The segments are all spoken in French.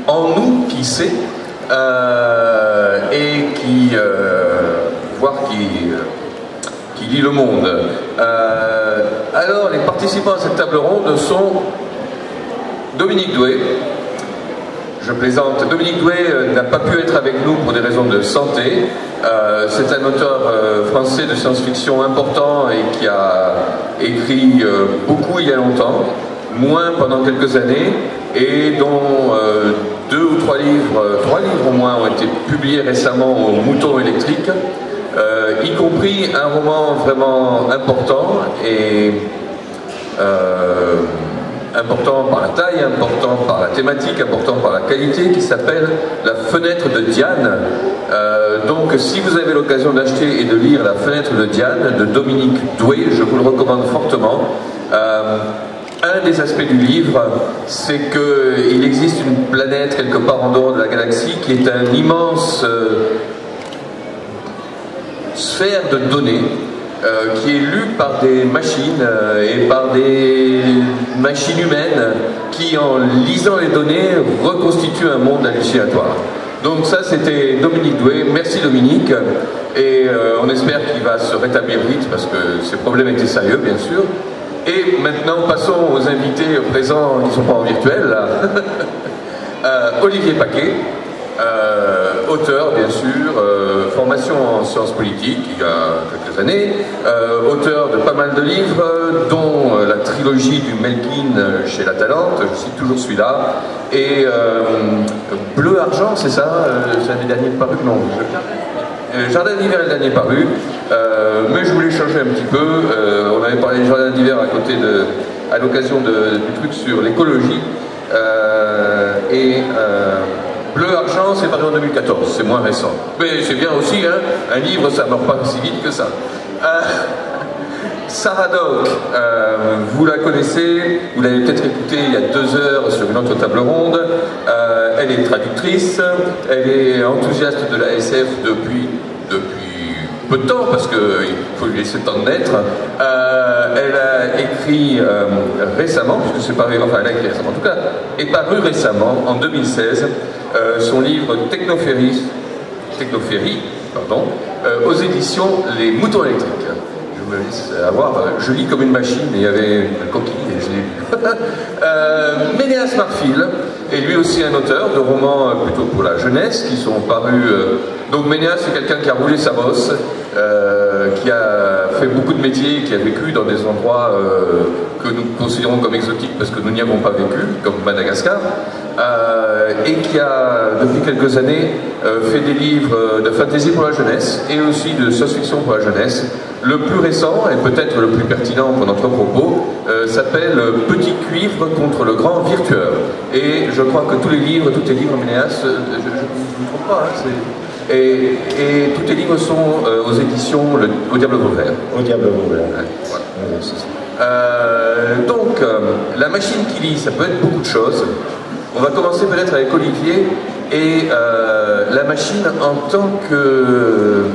en nous qui sait et qui, voire qui lit le monde. Alors, les participants à cette table ronde sont Dominique Douet. Je plaisante. Dominique Douet n'a pas pu être avec nous pour des raisons de santé. C'est un auteur français de science-fiction important et qui a écrit beaucoup il y a longtemps, moins pendant quelques années, et dont 2 ou 3 livres au moins ont été publiés récemment au Mouton électrique, y compris un roman vraiment important et important par la taille, important par la thématique, important par la qualité, qui s'appelle La Fenêtre de Diane. Donc si vous avez l'occasion d'acheter et de lire La Fenêtre de Diane de Dominique Douet, je vous le recommande fortement. Un des aspects du livre, c'est qu'il existe une planète quelque part en dehors de la galaxie qui est un immense sphère de données qui est lue par des machines et par des machines humaines qui, en lisant les données, reconstituent un monde hallucinatoire. Donc ça, c'était Dominique Douet. Merci Dominique. Et on espère qu'il va se rétablir vite parce que ses problèmes étaient sérieux, bien sûr. Et maintenant, passons aux invités présents qui ne sont pas en virtuel. Là. Olivier Paquet. Auteur, bien sûr, formation en sciences politiques il y a quelques années, auteur de pas mal de livres, dont la trilogie du Melkin chez La Talente, je cite toujours celui-là, et Bleu Argent, c'est ça, c'est un des derniers parus, non, Jardin d'hiver est le dernier paru, mais je voulais changer un petit peu, on avait parlé de Jardin d'hiver à l'occasion du truc sur l'écologie, Bleu Argent, c'est paru en 2014, c'est moins récent. Mais c'est bien aussi, hein, un livre, ça ne meurt pas si vite que ça. Sarah Doc, vous la connaissez, vous l'avez peut-être écoutée il y a 2 heures sur une autre table ronde. Elle est traductrice, elle est enthousiaste de la SF depuis peu de temps, parce qu'il faut lui laisser le temps de naître. Elle a écrit récemment, puisque c'est paru, enfin elle a écrit récemment, en tout cas, est paru récemment, en 2016, son livre Technophérie, aux éditions Les Moutons électriques. Je me laisse avoir, je lis comme une machine, et il y avait une coquille, et je l'ai lu. Ménéas Marfil est lui aussi un auteur de romans plutôt pour la jeunesse, qui sont parus... donc Ménéas, c'est quelqu'un qui a roulé sa bosse, qui a fait beaucoup de métiers, qui a vécu dans des endroits que nous considérons comme exotiques parce que nous n'y avons pas vécu, comme Madagascar, et qui a, depuis quelques années, fait des livres de fantasy pour la jeunesse et aussi de science-fiction pour la jeunesse. Le plus récent, et peut-être le plus pertinent pour notre propos, s'appelle Petit cuivre contre le grand virtueur. Et je crois que tous les livres Ménéas, je ne me trompe pas, hein, et tous les livres sont aux éditions Au Diable Vauvert. Au Diable Vauvert. Ouais, voilà. Donc, la machine qui lit, ça peut être beaucoup de choses. On va commencer peut-être avec Olivier et la machine en tant que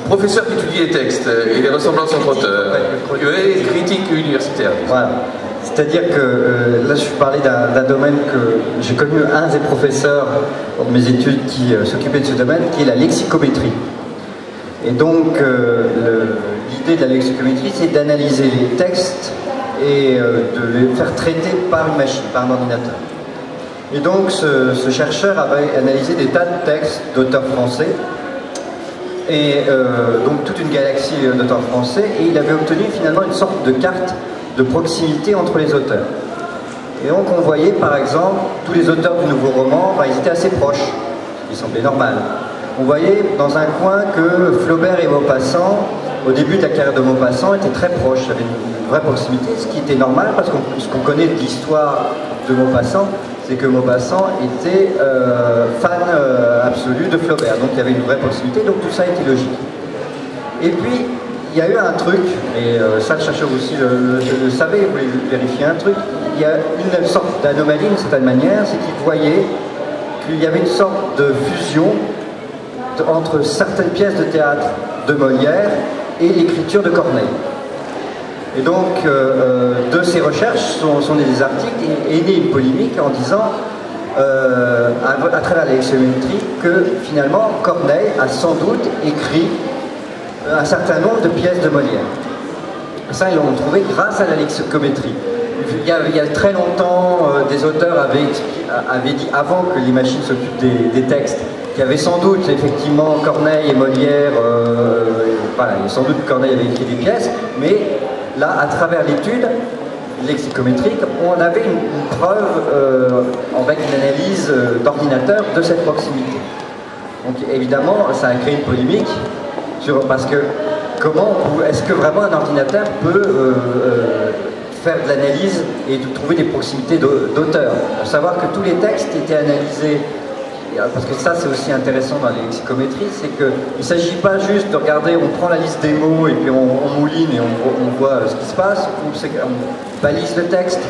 professeur qui étudie les textes et les ressemblances entre auteurs et critique universitaire. Voilà. C'est-à-dire que là, je parlais d'un domaine que j'ai connu un des professeurs de mes études qui s'occupait de ce domaine, qui est la lexicométrie. Et donc, l'idée de la lexicométrie, c'est d'analyser les textes et de les faire traiter par une machine, par un ordinateur. Et donc, ce chercheur avait analysé des tas de textes d'auteurs français, et donc toute une galaxie d'auteurs français, et il avait obtenu finalement une sorte de carte de proximité entre les auteurs. Et donc on voyait par exemple tous les auteurs du nouveau roman, ils étaient assez proches, il semblait normal. On voyait dans un coin que Flaubert et Maupassant, au début de la carrière de Maupassant, étaient très proches, il y avait une vraie proximité, ce qui était normal parce que ce qu'on connaît de l'histoire de Maupassant, c'est que Maupassant était fan absolu de Flaubert, donc il y avait une vraie proximité, donc tout ça était logique. Et puis il y a eu un truc, et ça le chercheur aussi le savait, il voulait vérifier un truc, il y a une sorte d'anomalie d'une certaine manière, c'est qu'il voyait qu'il y avait une sorte de fusion entre certaines pièces de théâtre de Molière et l'écriture de Corneille. Et donc, de ces recherches sont des articles et est née une polémique en disant, à travers la lexicommétrie, que finalement Corneille a sans doute écrit un certain nombre de pièces de Molière. Ça, ils l'ont trouvé grâce à la lexicommétrie. Il y a très longtemps, des auteurs avaient dit, avant que les machines s'occupent des textes, qu'il y avait sans doute effectivement Corneille et Molière, voilà, sans doute Corneille avait écrit des pièces, mais là, à travers l'étude lexicométrique, on avait une preuve avec une analyse d'ordinateur de cette proximité. Donc évidemment, ça a créé une polémique, parce que est-ce que vraiment un ordinateur peut faire de l'analyse et de trouver des proximités d'auteur? Il faut savoir que tous les textes étaient analysés, parce que ça c'est aussi intéressant dans les lexicométries, c'est qu'il ne s'agit pas juste de regarder, on prend la liste des mots et puis on mouline et on voit ce qui se passe, on balise le texte,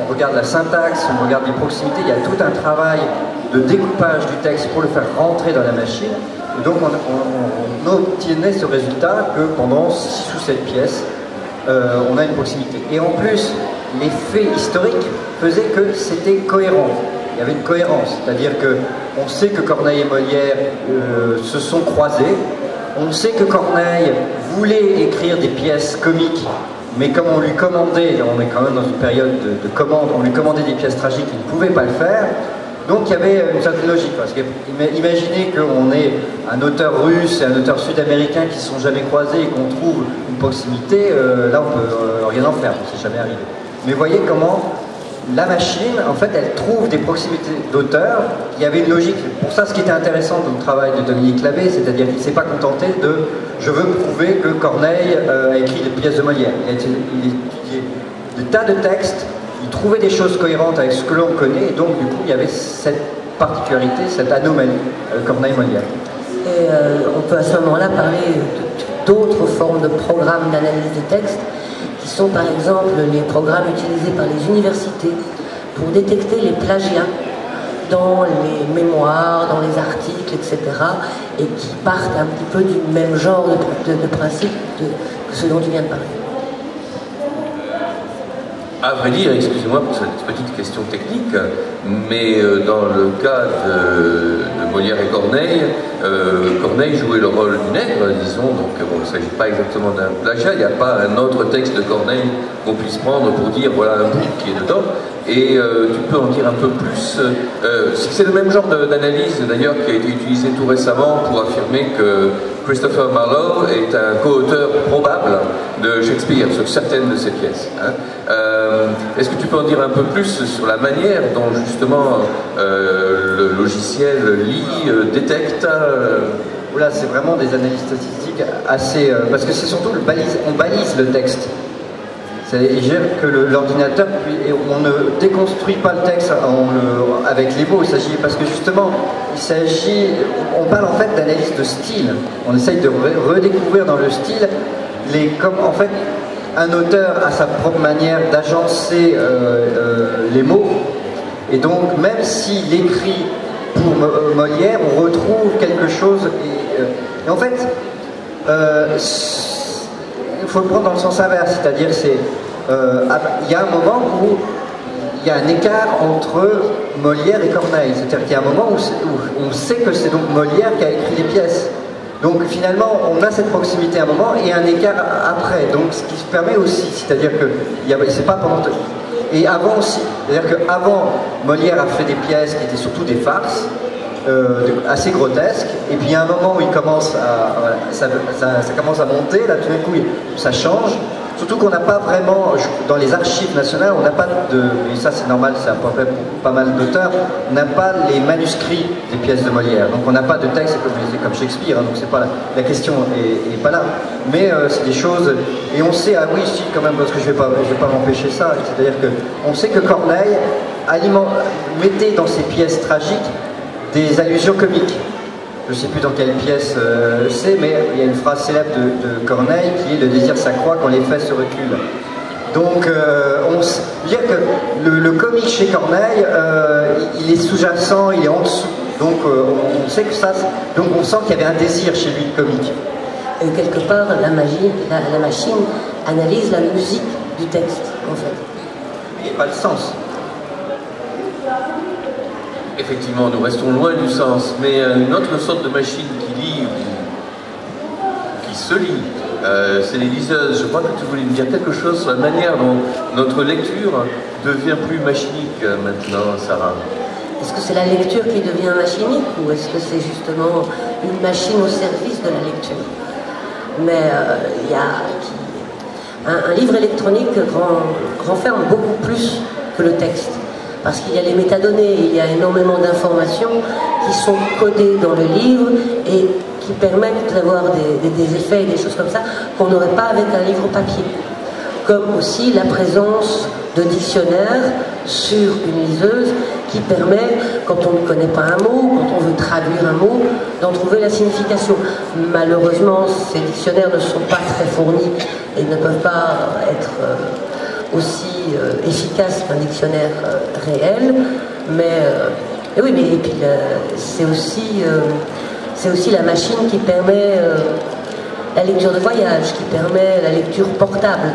on regarde la syntaxe, on regarde les proximités, il y a tout un travail de découpage du texte pour le faire rentrer dans la machine. Et donc on obtenait ce résultat que pendant 6 ou 7 pièces, on a une proximité. Et en plus, les faits historiques faisaient que c'était cohérent. Il y avait une cohérence, c'est-à-dire qu'on sait que Corneille et Molière se sont croisés, on sait que Corneille voulait écrire des pièces comiques, mais comme on lui commandait, on est quand même dans une période de commande, on lui commandait des pièces tragiques, il ne pouvait pas le faire. Donc il y avait une certaine logique, parce que imaginez qu'on ait un auteur russe et un auteur sud-américain qui ne se sont jamais croisés et qu'on trouve une proximité, là on ne peut rien en faire, c'est jamais arrivé. Mais voyez comment la machine, en fait, elle trouve des proximités d'auteurs, il y avait une logique. Pour ça, ce qui était intéressant dans le travail de Dominique Labbé, c'est-à-dire qu'il ne s'est pas contenté de « je veux prouver que Corneille a écrit des pièces de Molière ». Il a étudié des tas de textes, il trouvait des choses cohérentes avec ce que l'on connaît, et donc du coup il y avait cette particularité, cette anomalie Corneille-Molière. Et on peut à ce moment-là parler d'autres formes de programmes d'analyse des textes, qui sont par exemple les programmes utilisés par les universités pour détecter les plagiats dans les mémoires, dans les articles, etc., et qui partent un petit peu du même genre de principe que ce dont tu viens de parler. À vrai dire, excusez-moi pour cette petite question technique, mais dans le cas de Molière et Corneille, Corneille jouait le rôle du nègre, disons, donc bon, il ne s'agit pas exactement d'un plagiat, il n'y a pas un autre texte de Corneille qu'on puisse prendre pour dire voilà un bout qui est dedans, et tu peux en dire un peu plus. C'est le même genre d'analyse d'ailleurs qui a été utilisé tout récemment pour affirmer que Christopher Marlowe est un co-auteur probable de Shakespeare sur certaines de ses pièces. Hein. Est-ce que tu peux en dire un peu plus sur la manière dont justement le logiciel lit, détecte Là, c'est vraiment des analyses statistiques assez... parce que c'est surtout on balise le texte. C'est-à-dire que l'ordinateur, on ne déconstruit pas le texte avec les mots, parce que justement, on parle en fait d'analyse de style. On essaye de redécouvrir dans le style, comme en fait, un auteur a sa propre manière d'agencer les mots, et donc même s'il écrit pour Molière, on retrouve quelque chose, et en fait, il faut le prendre dans le sens inverse, c'est-à-dire il y a un moment où il y a un écart entre Molière et Corneille, c'est-à-dire qu'il y a un moment où on sait que c'est donc Molière qui a écrit les pièces. Donc finalement, on a cette proximité à un moment et un écart après. Donc ce qui se permet aussi, c'est-à-dire que c'est pas pendant... Et avant aussi, c'est-à-dire qu'avant, Molière a fait des pièces qui étaient surtout des farces, assez grotesques, et puis il y a un moment où il commence ça commence à monter, là tout d'un coup ça change, surtout qu'on n'a pas vraiment, dans les archives nationales, on n'a pas et ça c'est normal, c'est à peu près pour pas mal d'auteurs, on n'a pas les manuscrits des pièces de Molière, donc on n'a pas de texte comme Shakespeare, hein, donc c'est pas la question est pas là, mais c'est des choses, et on sait, ah oui, si quand même, parce que je vais pas m'empêcher ça, c'est-à-dire qu'on sait que Corneille mettait dans ses pièces tragiques des allusions comiques. Je ne sais plus dans quelle pièce c'est, mais il y a une phrase célèbre de Corneille qui est « Le désir s'accroît quand les faits se reculent ». Donc, on veut dire que le comique chez Corneille, il est sous-jacent, il est en dessous. Donc, on sait que ça... Donc, on sent qu'il y avait un désir chez lui de comique. Et quelque part, la machine analyse la musique du texte, en fait. Il n'y a pas de sens. Effectivement, nous restons loin du sens, mais une autre sorte de machine qui lit, ou qui se lit, c'est les liseuses. Je crois que tu voulais me dire quelque chose sur la manière dont notre lecture devient plus machinique maintenant, Sarah. Est-ce que c'est la lecture qui devient machinique ou est-ce que c'est justement une machine au service de la lecture? Mais il y a un livre électronique renferme beaucoup plus que le texte. Parce qu'il y a les métadonnées, il y a énormément d'informations qui sont codées dans le livre et qui permettent d'avoir des effets et des choses comme ça qu'on n'aurait pas avec un livre papier. Comme aussi la présence de dictionnaires sur une liseuse qui permet, quand on ne connaît pas un mot, quand on veut traduire un mot, d'en trouver la signification. Malheureusement, ces dictionnaires ne sont pas très fournis et ne peuvent pas être aussi efficace qu'un dictionnaire réel, mais oui, mais et puis c'est aussi la machine qui permet la lecture de voyage, qui permet la lecture portable.